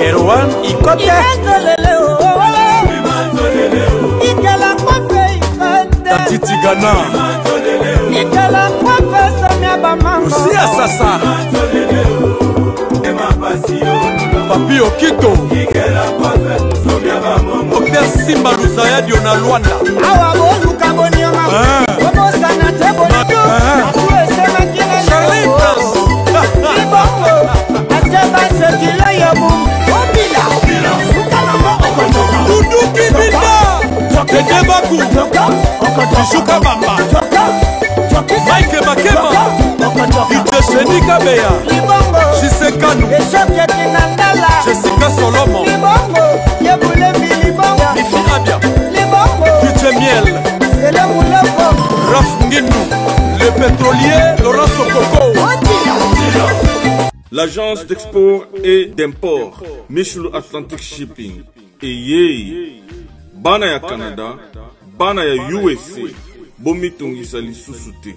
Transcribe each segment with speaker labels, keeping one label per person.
Speaker 1: Erwan Ikote Tati Ghana Aussi à Sasa Papi Okito Dr Simba Luzaya Diona Luanda Shuka Bamba Mike Makema Itesheni Kabeya Shisekanu Jessica Solomon Mifinabia Kiche Miel Raf Nginu Le pétrolier Laurent Sokoko.
Speaker 2: L'agence d'export et d'import Michel Atlantic Shipping Eye Bana ya Canada Bana ya USA Bomitungisa Lissusute.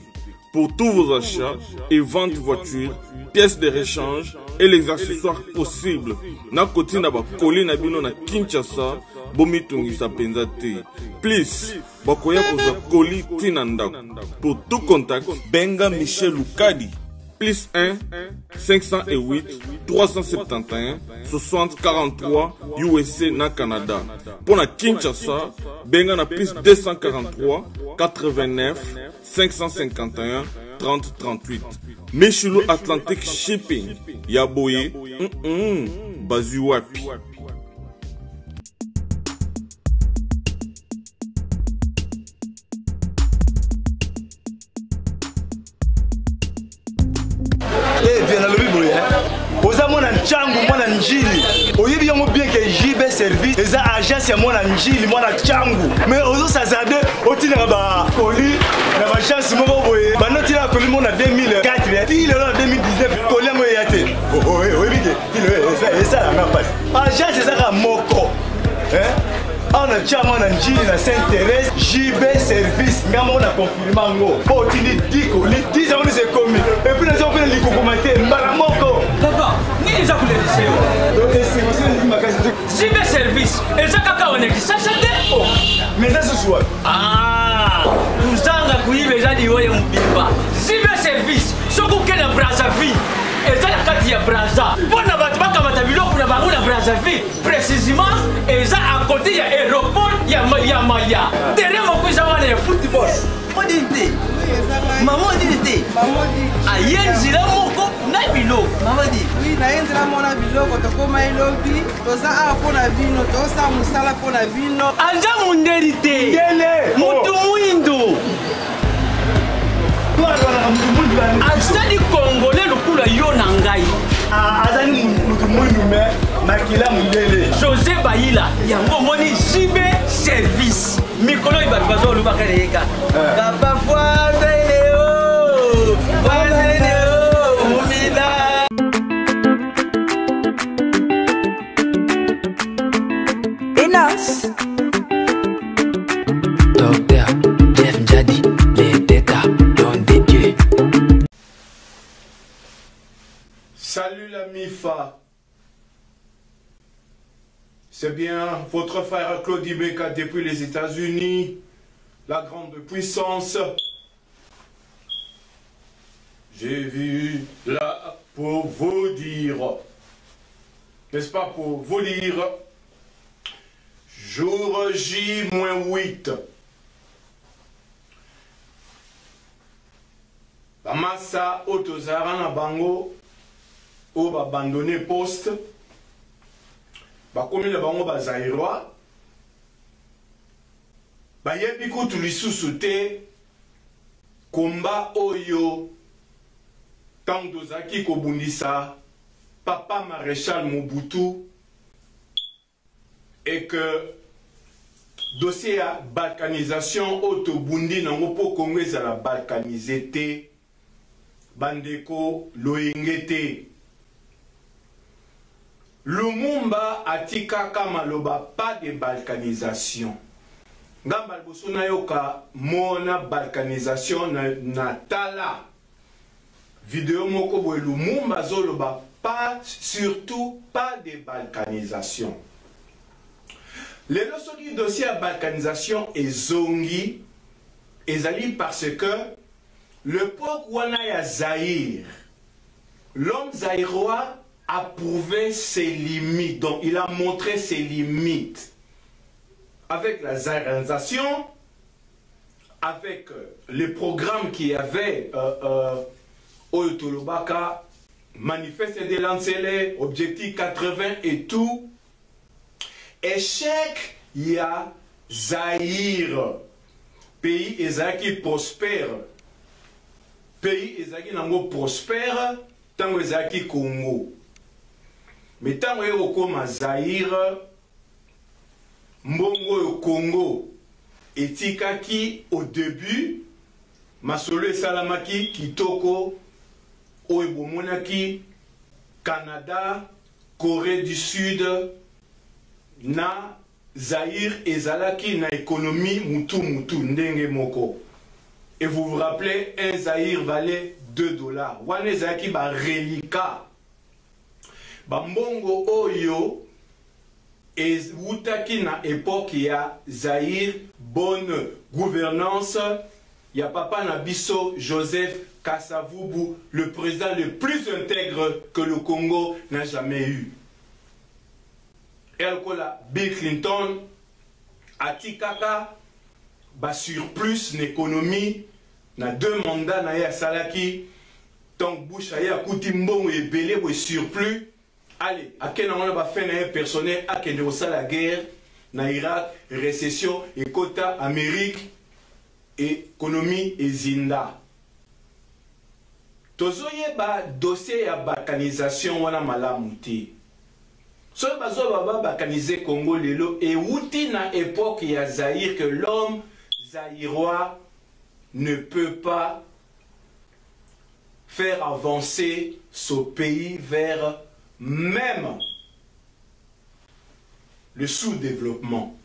Speaker 2: Pour tous vos achats et ventes de voitures, pièces de rechange et les accessoires possibles. Na koti na ba koli na bino na Kinshasa, Bomitungisa Penzate. Please, bakoya koza koli tinanda. Pour tout contact, Benga Michel Lukadi. Plus 1 508 371 60 43 USA na Canada. Pour la Kinshasa, Benga na plus 243 89 551 30 38. Michulu Atlantic Shipping. Yaboye. Bazuwapi.
Speaker 3: Changu mwana njili oyebi yango bien que JB service eza agence ya mwana njili mwana changu mais ozo sazade otina ba koli na ba chance moko boye ba noti na koli mona 2004 il est en 2019 koli mo yate oyebi ke il eza la même passe agence eza ka moko on a déjà mwana njili na Sainte-Thérèse JB service ngamo na confirmer ngo po tini diko li 10 ans c'est commis et puis les gens veulent likokomate mbala moko
Speaker 4: papa ni za kuleliseo JB service eza kaka onekisa chate
Speaker 3: mais ça se soit
Speaker 4: uzanga kuibe jadi woye mbimba JB service soko kena Brazzaville eza la kati ya Brazza pona batu bakamata biloko na bango na Brazzaville précisément eza à côté ya aéroport ya Maya terrain moko eza wana ya football odinte maman odinte ayenzila moko na biloko maman di
Speaker 5: oui na yenzila mona biloko tokoma elobi toza a pona vino tosa musala pona vino
Speaker 4: anja munderite mutu mwindo azali congolais lokula yo na ngai
Speaker 3: azali mutu mwindu me makila mundele
Speaker 4: José Bayila yango moni JB service mikolo ibatu bazo lubaka leka papa foireo mumida
Speaker 6: Enos Docteur Jeff Njadi les Teta Don de Dieu.
Speaker 2: Salut la MIFA. C'est bien votre frère Claude Ibeka depuis les États-Unis, la grande puissance. J'ai vu là pour vous dire, n'est-ce pas pour vous dire, jour J-8. Bamasa Otozara na bango o ba abandonné poste ba komi na bango ba zairwa ba yebi kutu lisusu te komba oyo tango zaki kobundisa papa maréchal Mobutu et que dossier à balkanisation autobundi nango po Congo ezala balkanisé te bandeko loingete Lumumba atikaka maloba pas de balkanisation. Ngamba liboso na yoka mona balkanisation na tala. Video moko boye Lumumba zoloba
Speaker 7: surtout pas de balkanisation. Les leçons du dossier à balkanisation est zongi, ezali parce que le peuple wana Zaïre, l'homme zaïrois a prouvé ses limites, donc il a montré ses limites. Avec la zaïrisation, avec les programmes qu'il y avait au Tolobaka, Manifeste de Lancele, Objectif 80 et tout, échec, il y a Zaïre, pays ezaki prospère, pays ezaki nango prospère, tant ezaki Congo. Mais tant que Zaïre, mbongo au Congo, etikaki au début, masolo esalamaki kitoko, oebomonaki, Canada, Corée du Sud, na Zaïre ezalaki na économie mutu ndenge moko. Et vous vous rappelez, un Zaïre valait $2. Wane ezalaki ba reliquat. Bambongo oyo ezutaki na époque ya Zaïre, bonne gouvernance. Ya papa Nabiso Joseph Kasavubu, le président le plus intègre que le Congo n'a jamais eu. Elkola Bill Clinton atikaka ba surplus l'économie na 2 mandats na ya salaki donc Bush aya kuti mbongo ebele bo surplus. Allez, akena on va faire un personnel akende osa la guerre na Irak, récession et quota Amérique, économie et zinda. Tozoye ba dossier ya balkanisation wana malamuti. Ce bazo baba balkaniser Congo lelo et outi na époque ya Zaïre que l'homme zaïrois ne peut pas faire avancer ce pays vers même le sous-développement.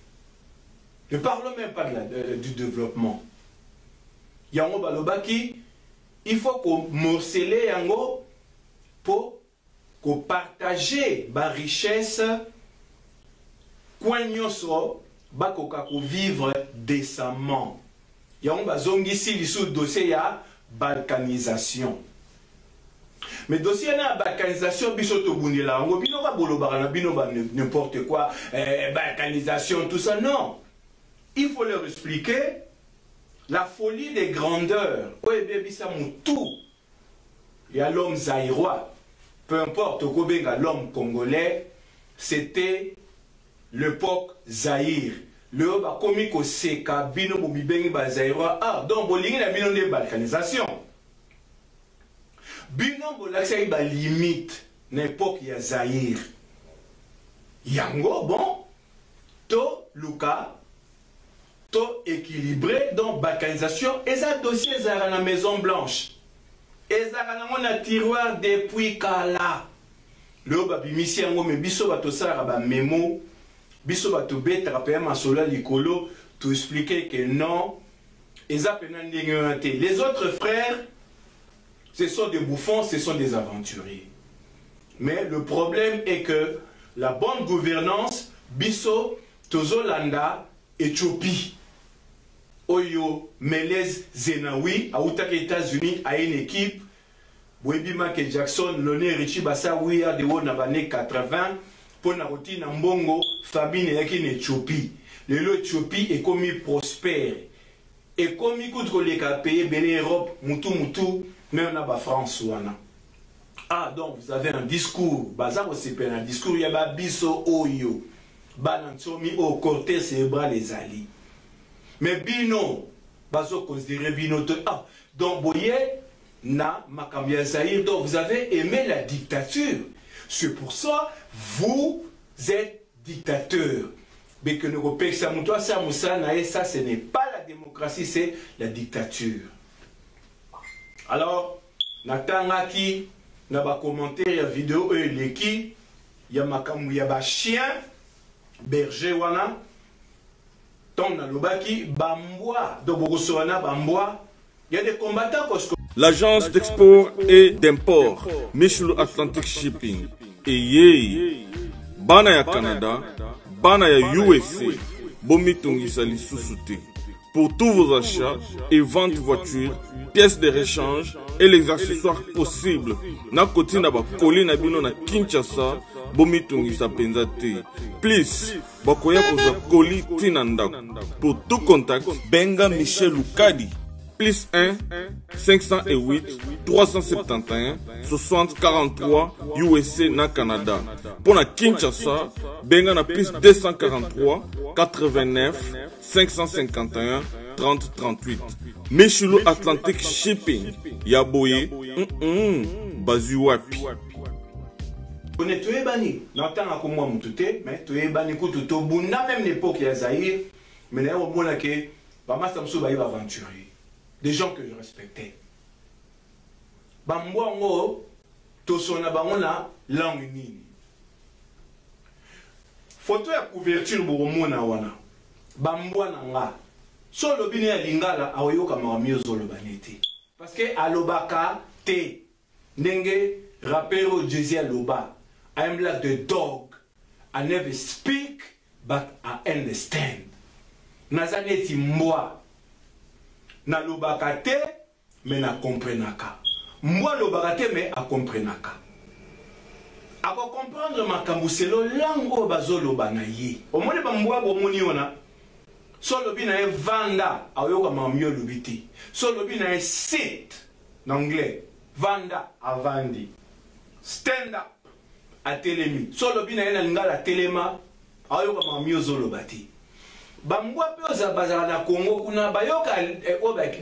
Speaker 7: Ne parlons même pas du développement. Yango balobaki, il faut qu'on morcelle yango pour qu'on partage la richesse, qu'on vivre décemment. Yango bazongi si lisou dossier ya balkanisation. Mais dossier na balkanisation bisoto bundela ngo bino ba bolobara na bino ba n'importe quoi balkanisation tout ça non. Il faut leur expliquer la folie des grandeurs. Oye bebisa mutu. Il y a l'homme zaïrois. Peu importe l'homme congolais, c'était l'époque Zaïre. Le homme a commis que c'est bino bobibengi ba zaïrois. Ah donc bolingi na bino de balkanisation. Bino bolakisa ba limite n'époque ya Zaïre. Yango bon to luka to équilibré donc balkanisation et ça dossier à la Maison Blanche. Et ça a un tiroir depuis Kala. Le babimisi yango me biso bato sara ba memo biso bato beta rappeler masola likolo to expliquer que non eza pena ndenge. Les autres frères ce sont des bouffons, ce sont des aventuriers. Mais le problème est que la bonne gouvernance biso tozolanda Éthiopie. Oyo Melez Zenawi a outa États-Unis a une équipe Webi Michael Jackson Lone Richie Bassa Ouya de Wona Bane 80 pour na routine mbongo famine yaki en Éthiopie. Le Éthiopie est comme prospère et comme contre les pays Bénin Europe mutu même na ba France wana. Ah donc vous avez un discours bazar aussi un discours ya ba biso oyo balansomi au côté cérébral les alliés. Mais bino, bazo considéré bino te ah. Donc boye na makambia Zaïre. Donc vous avez aimé la dictature. C'est pour ça vous êtes dictateur. Mais que nous repère ça moutoua ça moussa nae ça ce n'est pas la démocratie, c'est la dictature. Alors natanga ki na ba commentaire ya vidéo leki ya makambu ya ba chien berger wana. Donc, il y a des combattants
Speaker 2: l'agence d'export et d'import Michel Atlantic Shipping. Eye bana ya Canada, bana ya USA, bomitungisa lisusu te. Pour tous vos achats et ventes de voitures, pièces de rechange et les accessoires possibles. Na koti na ba koli na bino na Kinshasa, bomitungisa penza te. Please, bakoya koza koli tina ndako. Pour tout contact, benga Michel Lukadi. Plus 1 508 371 60 43 USA na Canada. Pour la Kinshasa, benga na plus 243 89 551 30 38. Michel Atlantic Shipping. Yaboye, bazu wapi.
Speaker 7: On est tous bani. N'entend comme moi mutute, mais tous bani kututo bunda même l'époque ya Zaïre, mais là au moins que Bama Samsou va y aventurier. Des gens que je respectais. Bamboango, Tosona Bamona, langue nini. Photo ya couverture Boromona wana. Bamboana nga. Solo bini ya lingala aoyoka maramio zolo banete. Parce que alobaka te. Nenge rapero Jezi aloba. I am like the dog. I never speak, but I understand. Nazaneti mboa. Na lobaka te, mais na comprenaka. Moi lobaka te, mais a comprenaka. A ko comprendre makambo selo lango bazo loba na ye. Omoni ba mboa bo moni ona. So lobi na e vanda, ayoka mamio lobiti. So lobi na e sit, en anglais. Vanda, avandi. Stand up, a telemi. So lobi na e na lingala telema, ayoka mamio zolobati. Bambwa pe oza bazala na Congo kuna bayoka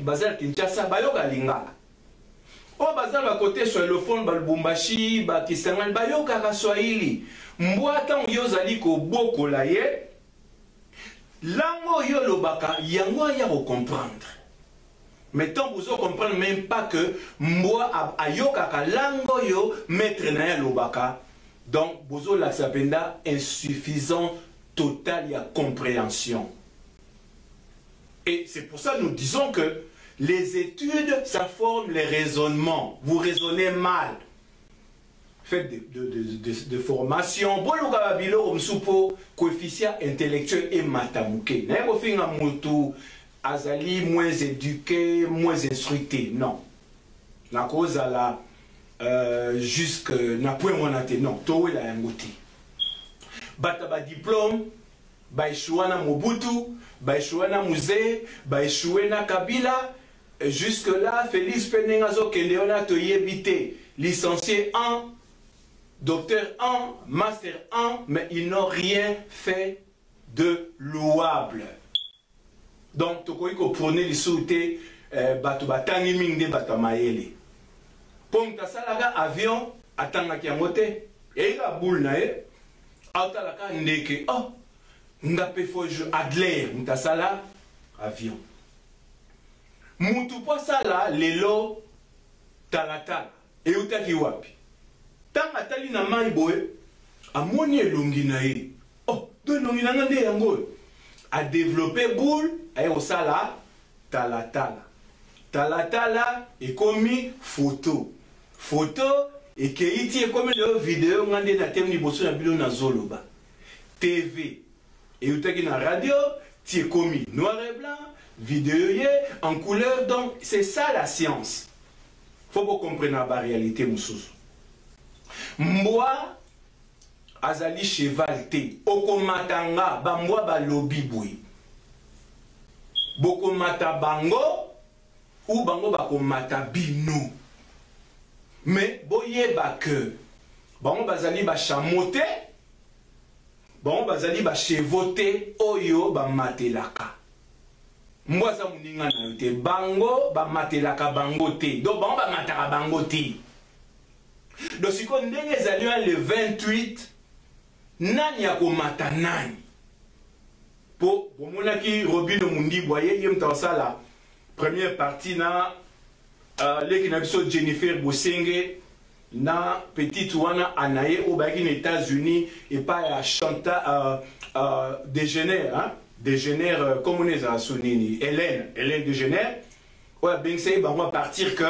Speaker 7: bazala Kinshasa bayoka lingala. O bazala côté sur le fond balbumbashi ba Kisangani bayoka ka Swahili. Mbwa tango yozali ko boko la ye. Lango yo lobaka yango ya ko comprendre. Mais tant vous ne comprenez même pas que mbwa ayoka ka lango yo maître na ya lobaka. Donc bozo la sapenda insuffisant total, il y a compréhension. Et c'est pour ça que nous disons que les études, ça forme les raisonnements. Vous raisonnez mal. Faites de formation. Bon, le Kababilo, on soupo coefficient intellectuel et matamouké. N'est-ce pas mutu azali moins éduqué, moins instructé. Non. La cause à la jusque n'a point monate. Non. Towe la yangoti. Bataba diplôme, baïchouana Mobutu, baïchouana Mouze, baïchouana Kabila, jusque là, Félix Penengazo Kendeona Toyebite, licencié 1, docteur 1, master 1, mais ils n'ont rien fait de louable. Donc, Tokoiko prenez les soutés, Batubatani Mingde Batamaele. Ponta Salaga, avion, Atanga Kiamote, et la boule nae. Autalaka ndeke oh ngape fojo Adler mutasala avion mutu po sala lelo talatala e utaki wapi tanga tali na mai boye amoni elongi na ye oh do elongi na ngande yango a développer boule ay osala talatala talatala ekomi photo et que iti est comme le vidéo ngande na temni boso na bilo na zoloba TV et utaki na radio ti est commis noir et blanc vidéo en couleur. Donc c'est ça la science. Faut vous comprendre la réalité mususu. Moi azali cheval te okomatanga bamwa ba lobby boy bokomata bango ou bango bakomata bino. Mais boyeba que bango bazali ba chamote, bango bazali ba chevote oyo ba matelaka. Mwaza muninga na yote bango ba matelaka bango te. Donc bango ba mataka bango te. Donc si kon ndenge ezali le 28 nani ya komata nani. Po bomona ki Robino Mundi boye yem taosala première partie na leki na biso Jennifer Bosenge na petite wana anaye au baki aux États-Unis et pas à Chanta Dégénère hein comme on est à Sonini Hélène Dégénère ouais ben c'est on va partir que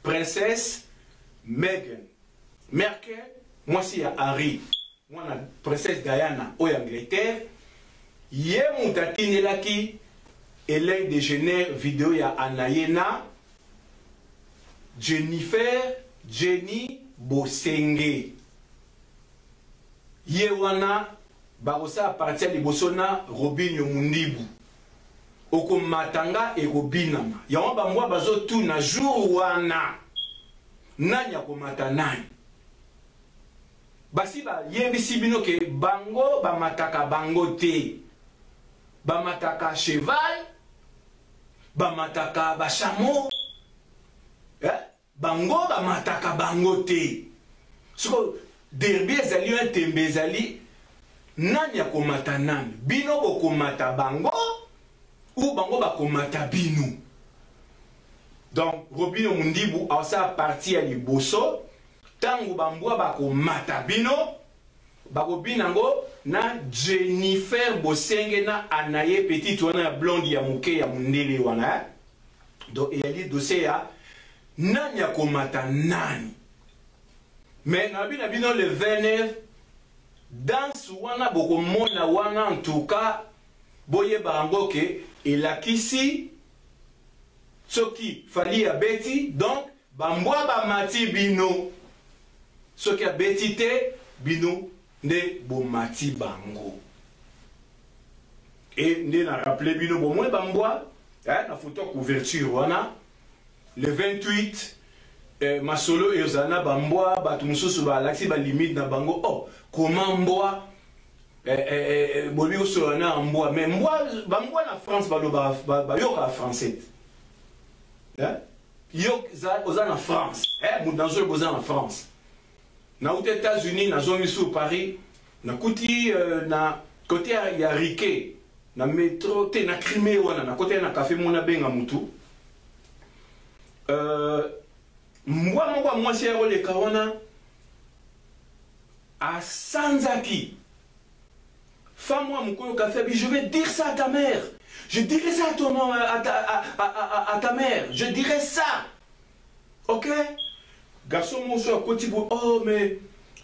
Speaker 7: princesse Meghan Merkel, moi si ya Harry, moi na princesse Diana au Angleterre, yé moutatine laki Hélène DeGeneres vidéo ya Anayena Jenny Bosenge. Yé wana barosa a partir de Bosona Robinho Mundibu. Oko matanga e Robinama. Yawa bamwa bazo tu na jour wana. Nanya ko matanani. Basi ba yembisi bino ke bango ba mataka bango te. Ba mataka cheval, ba mataka ba chameau. Bango ba mataka bango te. Soko derby ezali un tembe ezali nani ya komata nani. Bino boko mata bango ou bango ba komata bino. Donc Robinho Mundibu a sa partie à liboso tangu bambwa ba komata bino bako binango na Jennifer Bosenge na Anaye petite wana blonde ya muke ya mundele wana. Donc il y a dossier ya nani ya komata nani. Mais na bino le 29 dans wana boko mona wana en tout cas boye barango ke elakisi soki fali ya beti donc bambwa ba mati bino soki ya beti te bino ne bo mati bango et ne na rappelé bino bo mwe bambwa na photo couverture wana le 28 masolo ezana bambwa batu mususu ba laksi ba limite na bango oh comment mbwa bobi osolo na mbwa mais mbwa bambwa na France ba yoka français yok za na France mudanzo boza na France na aux États-Unis na zone sur Paris na kuti na côté ya Riquet na métro te na Crimée wana na côté na café mona benga mutu moi c'est le Kawana à Sanzaki. Femme-moi mon café, je vais dire ça à ta mère. Je dirai ça à ton à ta mère. Je dirai ça. Ok? Garçon, mon soeur, oh, mais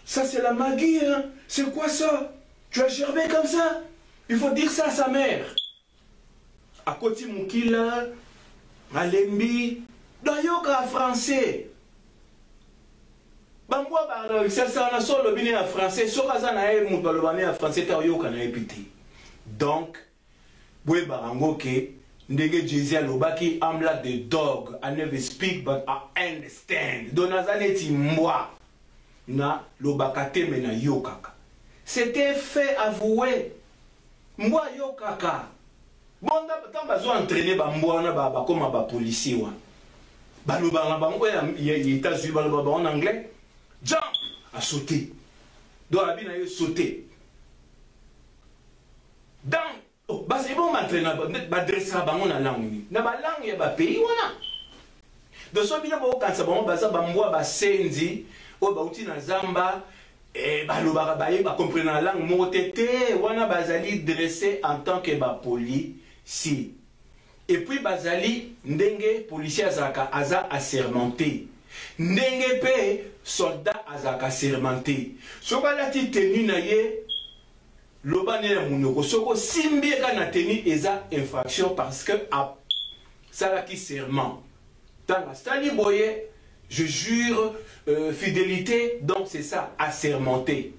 Speaker 7: ça c'est la magie, hein? C'est quoi ça? Tu as gerbé comme ça? Il faut dire ça à sa mère. À côté mon kila, à Lembi. D'ayoka français. Bambwa ba ça na solo bini à français, soka za na e mutu balobane à français ta yoka na epité. Donc boye barango ke ndenge Jésus alobaki I'm like the dog, I never speak but I understand. Donazaneti mbwa na lobakate mena yokaka. C'était fait avouer. Mbwa yokaka. Bonda tamba zo entraîner bambwa na ba comme ba policier wa. Balobanga bango ya États-Unis balobanga en anglais. Jump a sauté. Donc la bine a sauté. Dans oh bah c'est bon m'entraîner ba dressa bango na langue. Na ba langue ya ba pays wana. De so bine ba kansa bango ba za bambwa ba senzi o ba uti na zamba et balobanga ba ye ba comprendre la langue motete wana bazali dressé en tant que ba policier. Et puis bazali ndenge policier azaka aza assermenté. Ndenge pe soldat azaka assermenté. Soka lati tenu na ye loba ne munoko soko simbi ka na tenu eza infraction parce que a salaki serment. Dans la stali boye je jure fidélité donc c'est ça assermenté.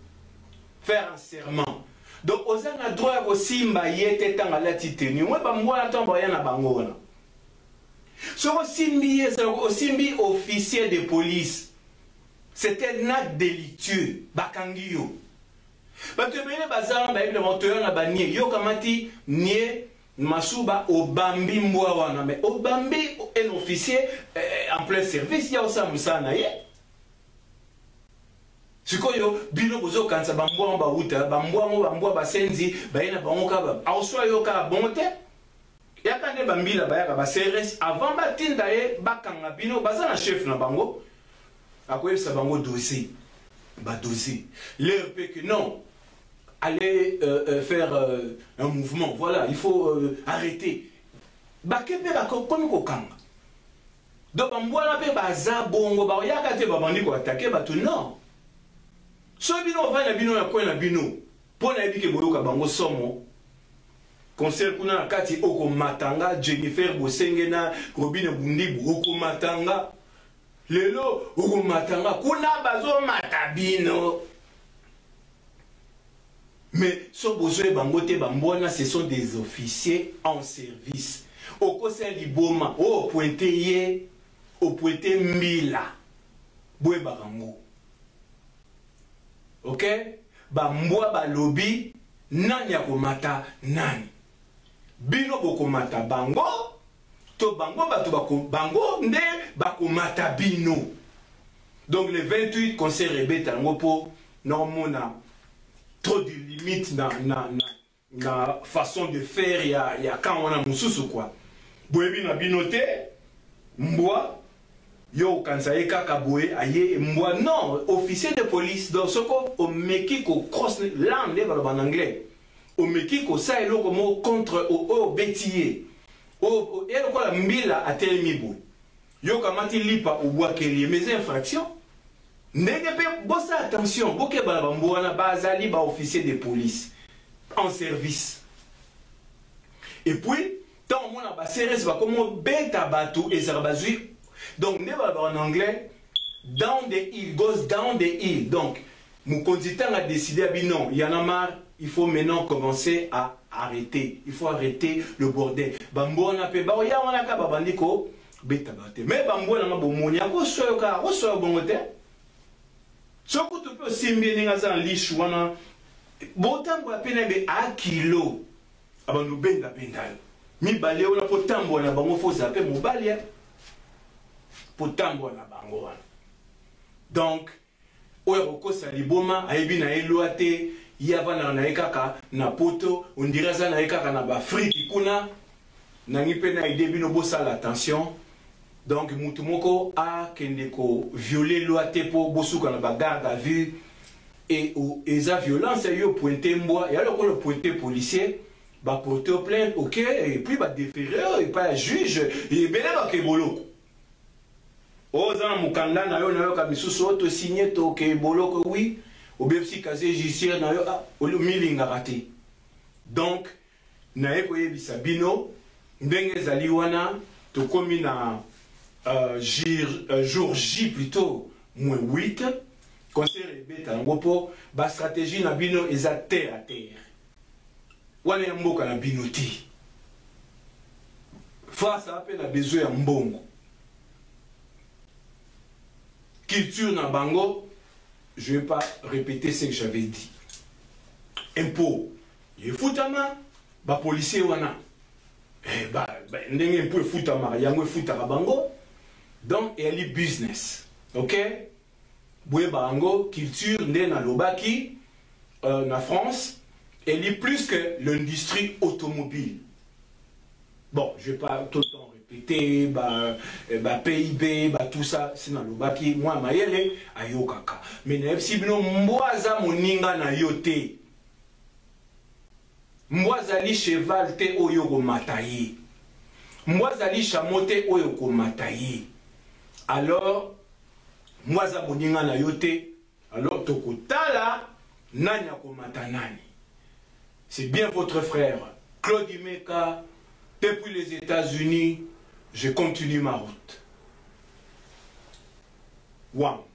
Speaker 7: Faire un serment. Donc aux a droit ko simba yete tanga lati tenu moi ba mwa tambo ya na bango na so simbi officier de police c'était un acte délictueux bakangio batebele bazanga ba ile moteur na banie yo kamati nie masuba obambi mbwa wana mais obambi un officier en plein service ya osamusa na ye sikoyo bino bozo kansa bambwa ba uta bambwa basenzi bayina bangoka ba auswa yoka bonte yakande bambila bayaka ba CRS avant batinda ye bakanga bino bazana chef na bango akoyesa bango dossier ba dossier leur peut que non aller faire un mouvement voilà il faut arrêter bakepe ba comme kokanga donc bambwana pe baza bongo ba yaka te babandi ko attaquer bato non so bino va na bino na ko na bino pona ebike boyoka bango somo concert kuna na kati oko matanga Jennifer Bosengena Robine Bundibu oko matanga lelo oko matanga kuna bazo matabino mais so bozo bango te bambona ce sont des officiers en service oko se liboma o pointé ye au pointé mbila boye barango ok bambwa balobi nani akomata nani bino bokomata bango to bango bato bango nde bakomata bino donc le 28 concert rebeta ngo po normona trop de limites na façon de faire ya quand on a mususu quoi boyebi na binote mbwa yo kansaye kaka boye aye mbwa non officier de police donc soko o meki ko cross langue en anglais o meki ko sa eloko mo contre o betier o eloko la mbila atelemi bo yo kamati lipa o bwa keli mes infractions ndenge pe bossa attention boke bala mbwa na bazali ba officier de police en service et puis tant on a baseres va comment beta batou et zarbazui donc ne va en anglais down the hill goes down the hill donc mon conducteur a décidé à non il y en a marre il faut maintenant commencer à arrêter il faut arrêter le bordel bambo on a pe ba ya on a ka babandiko beta baté mais bambo na bomonia ko soyoka ko soyo bongote soko tu peux simbi ninga za lish wana botambo apena be a kilo abandu benda bendal mi balé on a potambo na bango fo zape mobali potambo na bango wana donc oyo ko saliboma aibi na eloate yava na ekaka na poto on dirait ça na ekaka na Afrique kuna na ngipe na idée bino bosala attention donc mutu moko a kende ko violer loate po bosuka na bagarde à vue et eza violence yo pointé mboa ya le pointé policier ba porter plainte OK et puis ba déférer et pas juge et belé ba keboloko oza mukanda na yo ka misusu auto signé to keboloko oui ou bien si casier judiciaire na yo o milinga raté donc na eko yebisa bino ndenge zali wana to komi na jour J plutôt moins 8 concert ebeta ngopo ba stratégie na bino eza terre à terre wana ya mboka na bino ti face à appel à besoin ya mbongo culture na bango je vais pas répéter ce que j'avais dit impôt il futama ba policier wana ndenge impôt futama yango futaka bango donc elle est business OK boye bango culture nde na lobaki na France elle est plus que l'industrie automobile bon je vais pas tout le temps répéter PIB tout ça c'est dans lobaki moi mayele ayokaka mais na si bino mboaza moninga na yote mbwazali cheval te oyo ko mataye mbwazali chameau oyo ko mataye alors mwaza moninga na yote alors tokotala nani akomata nani c'est bien votre frère Claude Imeka depuis les États-Unis je continue ma route. Wow.